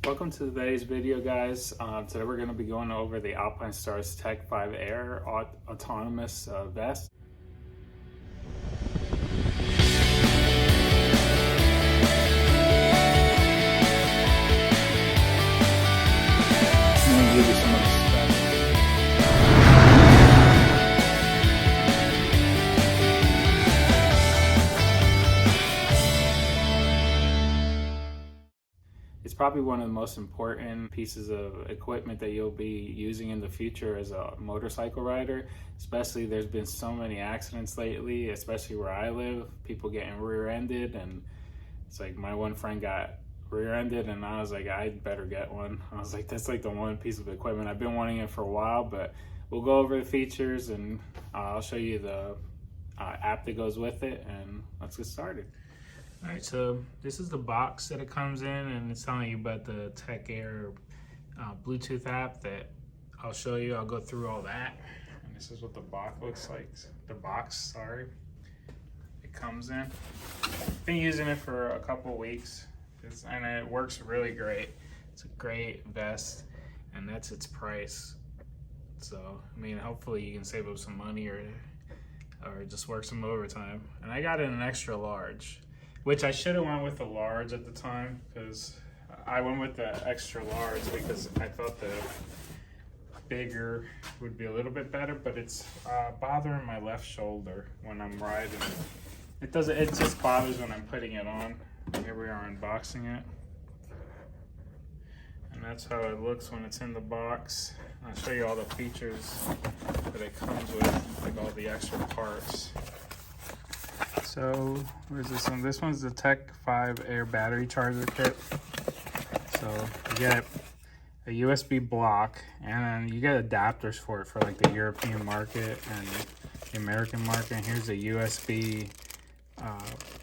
Welcome to today's video, guys. Today we're going to be going over the Alpinestars Tech 5 Air autonomous vest. I'm going to give you some of the specs. It's probably one of the most important pieces of equipment that you'll be using in the future as a motorcycle rider. Especially, there's been so many accidents lately, especially where I live, people getting rear-ended, and it's like my one friend got rear-ended and I was like, I'd better get one. I was like, that's like the one piece of equipment. I've been wanting it for a while, but we'll go over the features and I'll show you the app that goes with it, and let's get started. All right, so this is the box that it comes in, and it's telling you about the Tech Air Bluetooth app that I'll show you. I'll go through all that. And this is what the box looks like. It comes in. Been using it for a couple weeks, and it works really great. It's a great vest, and that's its price. So, I mean, hopefully you can save up some money or just work some overtime. And I got it in an extra large, which I should have went with the large at the time, because I went with the extra large because I thought the bigger would be a little bit better, but it's bothering my left shoulder when I'm riding. It just bothers when I'm putting it on. Here we are unboxing it. And that's how it looks when it's in the box. I'll show you all the features that it comes with, like all the extra parts. So, where's this one? This one's the Tech 5 Air battery charger kit. So, you get a USB block, and then you get adapters for it for like the European market and the American market. And here's a USB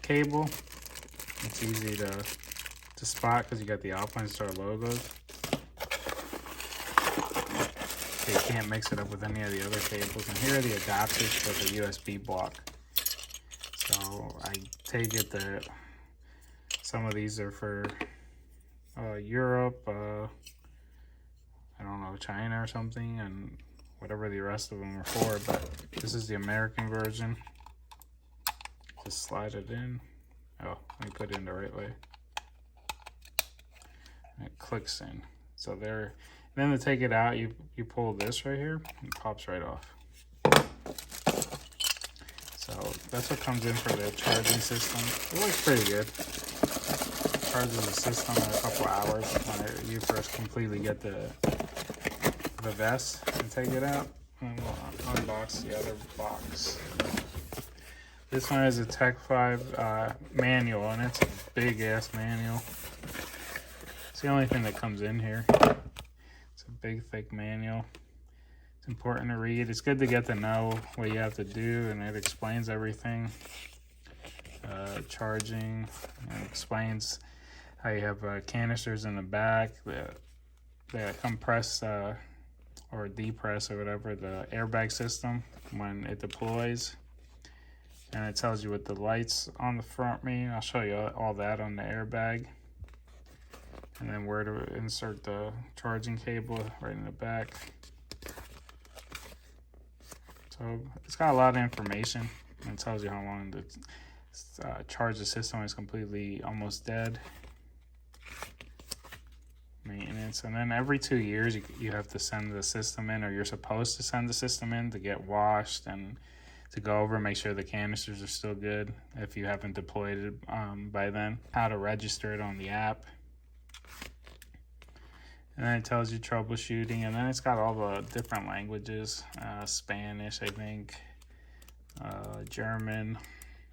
cable. It's easy to spot because you got the Alpinestars logos. So you can't mix it up with any of the other cables. And here are the adapters for the USB block. So I take it that some of these are for Europe, I don't know, China or something, and whatever the rest of them are for, but this is the American version. Just slide it in. Oh, let me put it in the right way. And it clicks in. So there, then to take it out, you pull this right here, and it pops right off. So that's what comes in for the charging system. It looks pretty good. Charges the system in a couple hours when you first completely get the vest and take it out. And we'll unbox the other box. This one is a Tech 5 manual, and it's a big ass manual. It's the only thing that comes in here. It's a big thick manual. Important to read. It's good to get to know what you have to do, and it explains everything. Charging, and explains how you have canisters in the back that compress or depress or whatever the airbag system when it deploys, and it tells you what the lights on the front mean. I'll show you all that on the airbag, and then where to insert the charging cable right in the back. So it's got a lot of information, and it tells you how long to charge the system is completely almost dead. Maintenance, and then every 2 years you have to send the system in, or you're supposed to send the system in to get washed and to go over, make sure the canisters are still good if you haven't deployed it by then. How to register it on the app. And then it tells you troubleshooting, and then it's got all the different languages, Spanish, I think, German.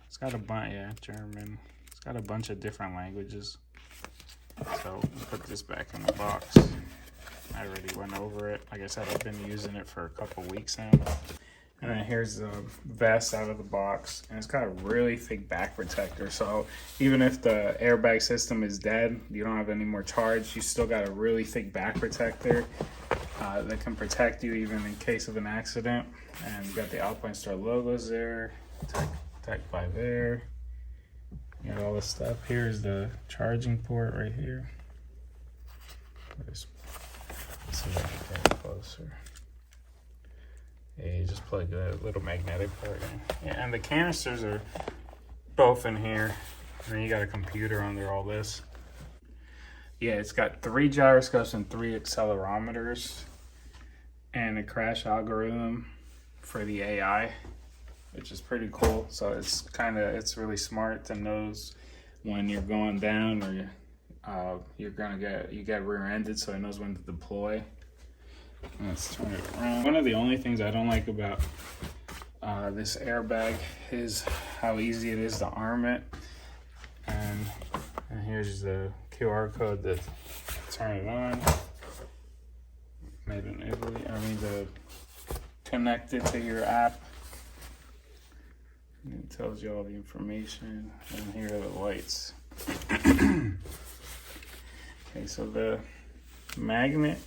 It's got a bunch, yeah, German. It's got a bunch of different languages. So put this back in the box. I already went over it. Like I said, I've been using it for a couple weeks now. And then here's the vest out of the box, and it's got a really thick back protector. So even if the airbag system is dead, you don't have any more charge, you still got a really thick back protector that can protect you even in case of an accident. And you got the Alpinestars logos there, Tech 5 Air. You got all this stuff. Here's the charging port right here. Let's see if I can get closer. Yeah, you just plug the little magnetic part in. Yeah, and the canisters are both in here. And then you got a computer under all this. Yeah, it's got 3 gyroscopes and 3 accelerometers and a crash algorithm for the AI, which is pretty cool. So it's really smart to knows when you're going down or you get rear-ended, so it knows when to deploy. Let's turn it around. One of the only things I don't like about this airbag is how easy it is to arm it. And here's the QR code to turn it on. Made in Italy. To connect it to your app. And it tells you all the information. And here are the lights. Okay, so the magnet,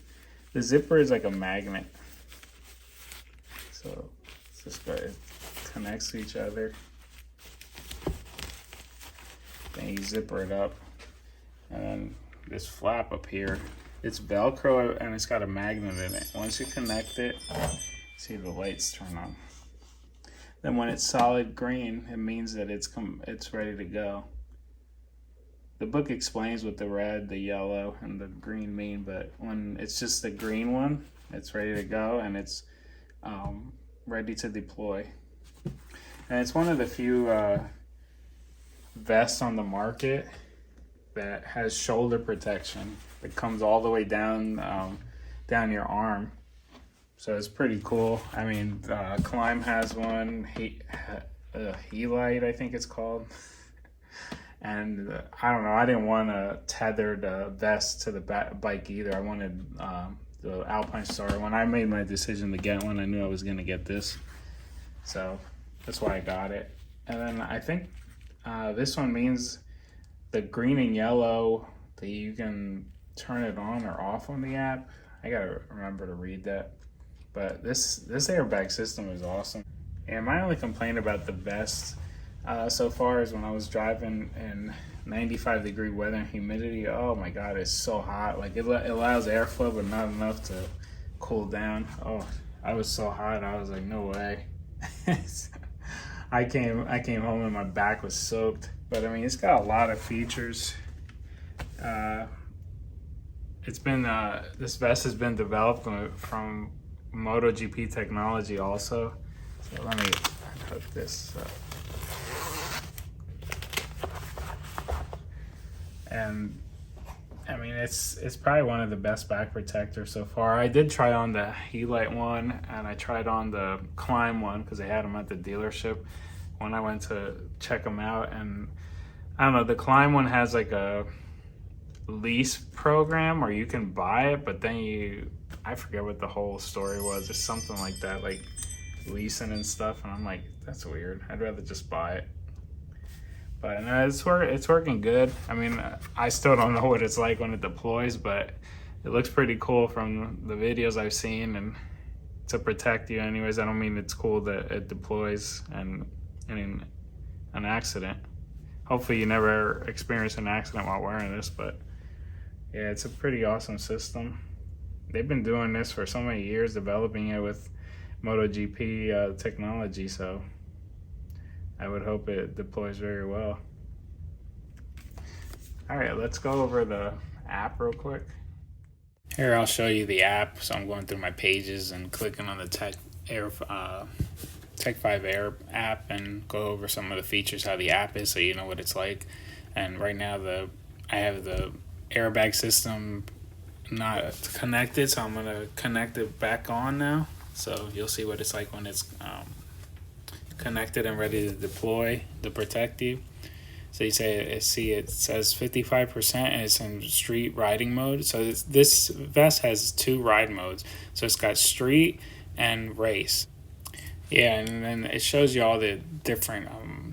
the zipper is like a magnet. So it's just it connects to each other. Then you zipper it up. And then this flap up here, it's Velcro and it's got a magnet in it. Once you connect it, see the lights turn on. Then when it's solid green, it means that it's ready to go. The book explains what the red, the yellow, and the green mean, but when it's just the green one, it's ready to go and it's ready to deploy. And it's one of the few vests on the market that has shoulder protection that comes all the way down your arm. So it's pretty cool. I mean, Climb has one, Helite I think it's called. And I don't know, I didn't want a tethered vest to the bike either. I wanted the Alpine Star. When I made my decision to get one, I knew I was gonna get this. So that's why I got it. And then I think this one means the green and yellow, that you can turn it on or off on the app. I gotta remember to read that. But this airbag system is awesome. And my only complaint about the vest so far is when I was driving in 95-degree weather and humidity. Oh my God, it's so hot. Like it allows airflow, but not enough to cool down. Oh, I was so hot. I was like, no way. I came home and my back was soaked. But I mean, it's got a lot of features. It's been this vest has been developed from MotoGP technology also. So let me hook this up. And I mean, it's probably one of the best back protectors so far. I did try on the Helite one and I tried on the Climb one because they had them at the dealership when I went to check them out. And I don't know, the Climb one has like a lease program or you can buy it, but then I forget what the whole story was. It's something like that, like leasing and stuff. And I'm like, that's weird. I'd rather just buy it. But no, it's working good. I mean, I still don't know what it's like when it deploys, but it looks pretty cool from the videos I've seen. And to protect you anyways, I don't mean it's cool that it deploys and in an accident. Hopefully you never experience an accident while wearing this, but yeah, it's a pretty awesome system. They've been doing this for so many years, developing it with MotoGP technology, so I would hope it deploys very well. All right, let's go over the app real quick. Here, I'll show you the app. So I'm going through my pages and clicking on the Tech 5 Air app and go over some of the features, how the app is, so you know what it's like. And right now I have the airbag system not connected, so I'm gonna connect it back on now. So you'll see what it's like when it's connected and ready to deploy to protect you. So you it says 55% and it's in street riding mode. So this vest has 2 ride modes. So it's got street and race. Yeah, and then it shows you all the different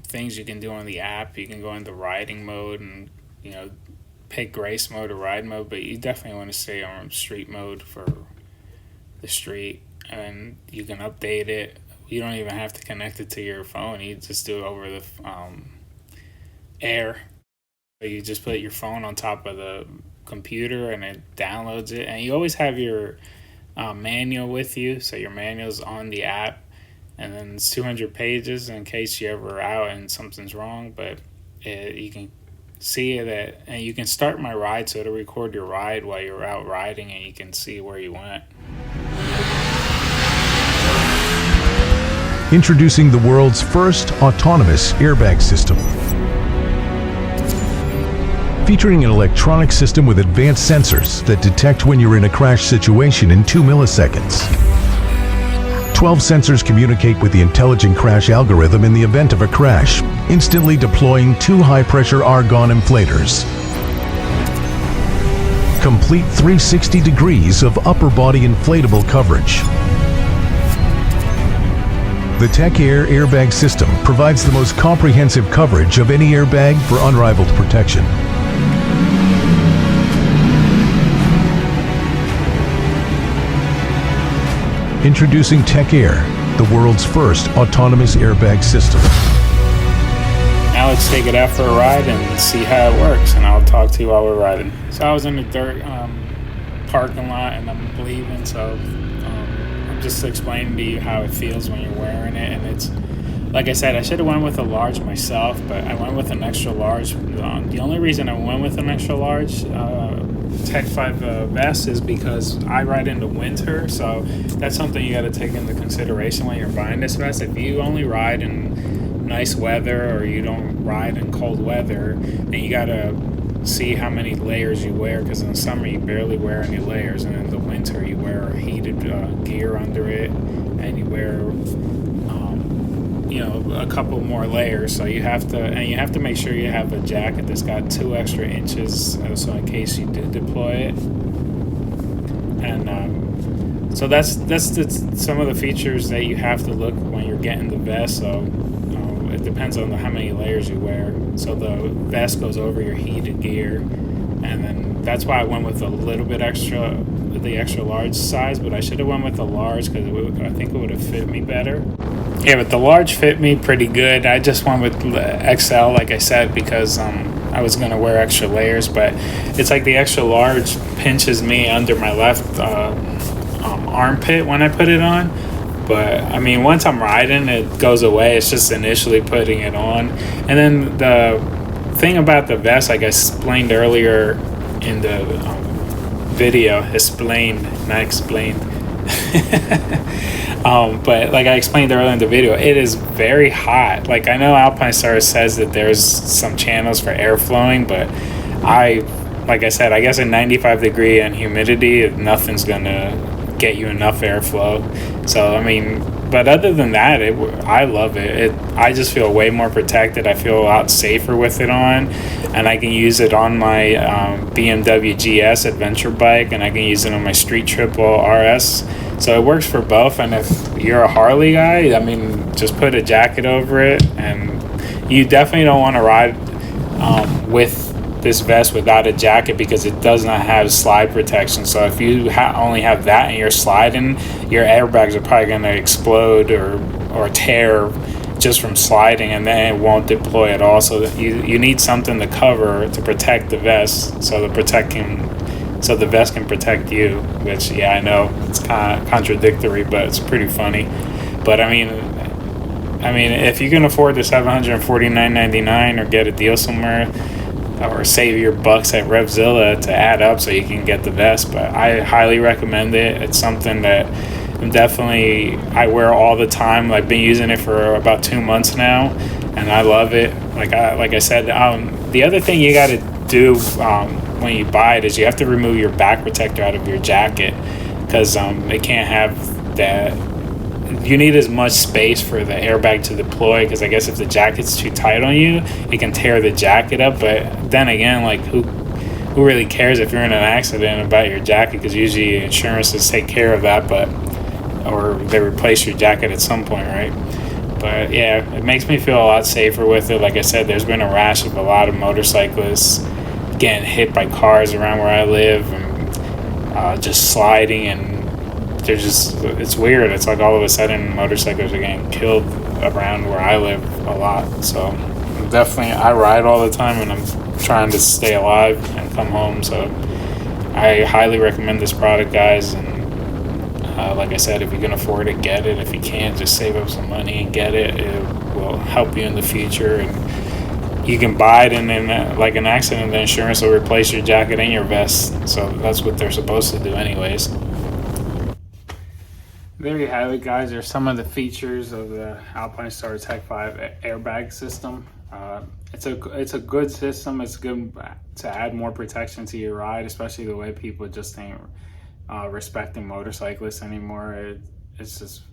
things you can do on the app. You can go into riding mode and pick race mode or ride mode, but you definitely want to stay on street mode for the street. And you can update it. You don't even have to connect it to your phone. You just do it over the air. You just put your phone on top of the computer and it downloads it. And you always have your manual with you, so your manual's on the app, and then it's 200 pages in case you're ever out and something's wrong. But you can see that, and you can start my ride, so it'll record your ride while you're out riding, and you can see where you went. Introducing the world's first autonomous airbag system. Featuring an electronic system with advanced sensors that detect when you're in a crash situation in 2 milliseconds. 12 sensors communicate with the intelligent crash algorithm in the event of a crash, instantly deploying 2 high-pressure argon inflators. Complete 360 degrees of upper body inflatable coverage. The TechAir airbag system provides the most comprehensive coverage of any airbag for unrivaled protection. Introducing TechAir, the world's first autonomous airbag system. Now let's take it out for a ride and see how it works, and I'll talk to you while we're riding. So I was in the dirt parking lot, and I'm leaving, so I'm just explaining to you how it feels when you're wearing it. And it's, like I said, I should have went with a large myself, but I went with an extra large. The only reason I went with an extra large Tech 5 vest is because I ride in the winter, so that's something you got to take into consideration when you're buying this vest. If you only ride in nice weather, or you don't ride in cold weather, then you got to see how many layers you wear, because in the summer you barely wear any layers, and in the winter you wear heated gear under it, and you wear a couple more layers. So you have to make sure you have a jacket that's got 2 extra inches, so in case you do deploy it. And so that's some of the features that you have to look when you're getting the vest. So it depends on how many layers you wear. So the vest goes over your heated gear, and then that's why I went with a little bit extra, the extra large size. But I should have went with the large, because I think it would have fit me better. Yeah, but the large fit me pretty good. I just went with XL, like I said, because I was going to wear extra layers. But it's like the extra large pinches me under my left armpit when I put it on. But I mean, once I'm riding, it goes away. It's just initially putting it on. And then the thing about the vest, like I explained earlier in the video, not explained. But like I explained earlier in the video, it is very hot. Like, I know Alpinestars says that there's some channels for air flowing, but like I said, I guess in 95 degree and humidity, nothing's gonna get you enough airflow. So I mean, but other than that, I love it. I just feel way more protected. I feel a lot safer with it on, and I can use it on my BMW GS adventure bike, and I can use it on my Street Triple RS. So it works for both. And if you're a Harley guy, I mean, just put a jacket over it, and you definitely don't want to ride with this vest without a jacket, because it does not have slide protection. So if you only have that and you're sliding, your airbags are probably going to explode or tear just from sliding, and then it won't deploy at all. So you need something to cover to protect the vest, so the vest can protect you. Which, yeah, I know it's kind of contradictory, but it's pretty funny. But I mean, if you can afford the $749.99 or get a deal somewhere, or save your bucks at Revzilla to add up so you can get the vest. But I highly recommend it. It's something that I wear all the time. I've been using it for about 2 months now, and I love it. Like I said, the other thing you got to do when you buy it is you have to remove your back protector out of your jacket, because it can't have that. You need as much space for the airbag to deploy, because I guess if the jacket's too tight on you, it can tear the jacket up. But then again, like, who really cares if you're in an accident about your jacket, because usually insurances take care of that, or they replace your jacket at some point, right? But yeah, it makes me feel a lot safer with it. Like I said, there's been a rash of a lot of motorcyclists getting hit by cars around where I live, and just sliding, and it's weird. It's like all of a sudden motorcycles are getting killed around where I live a lot. So I ride all the time, and I'm trying to stay alive and come home. So I highly recommend this product, guys. And like I said, if you can afford it, get it. If you can't, just save up some money and get it. It will help you in the future. And you can buy it, and then like an accident, the insurance will replace your jacket and your vest. So that's what they're supposed to do anyways. There you have it, guys. There's some of the features of the Alpinestar Tech 5 airbag system. It's a good system. It's good to add more protection to your ride, especially the way people just ain't respecting motorcyclists anymore. It's just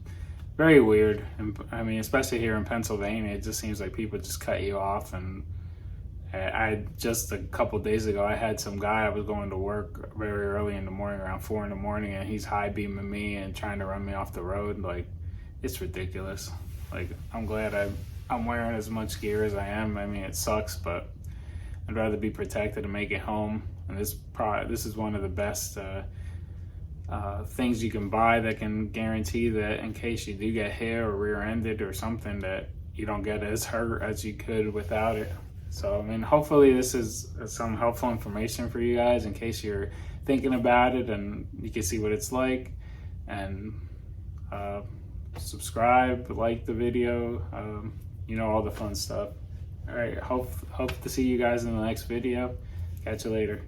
very weird. And I mean, especially here in Pennsylvania, it just seems like people just cut you off. And I just a couple days ago, I had some guy, I was going to work very early in the morning, around 4 in the morning, and he's high beaming me and trying to run me off the road. Like, it's ridiculous. Like, I'm glad I'm wearing as much gear as I am. I mean, it sucks, but I'd rather be protected and make it home. And this is one of the best things you can buy that can guarantee that in case you do get hit or rear-ended or something, that you don't get as hurt as you could without it. So, I mean, hopefully this is some helpful information for you guys in case you're thinking about it, and you can see what it's like. And subscribe, like the video, you know, all the fun stuff. All right, hope to see you guys in the next video. Catch you later.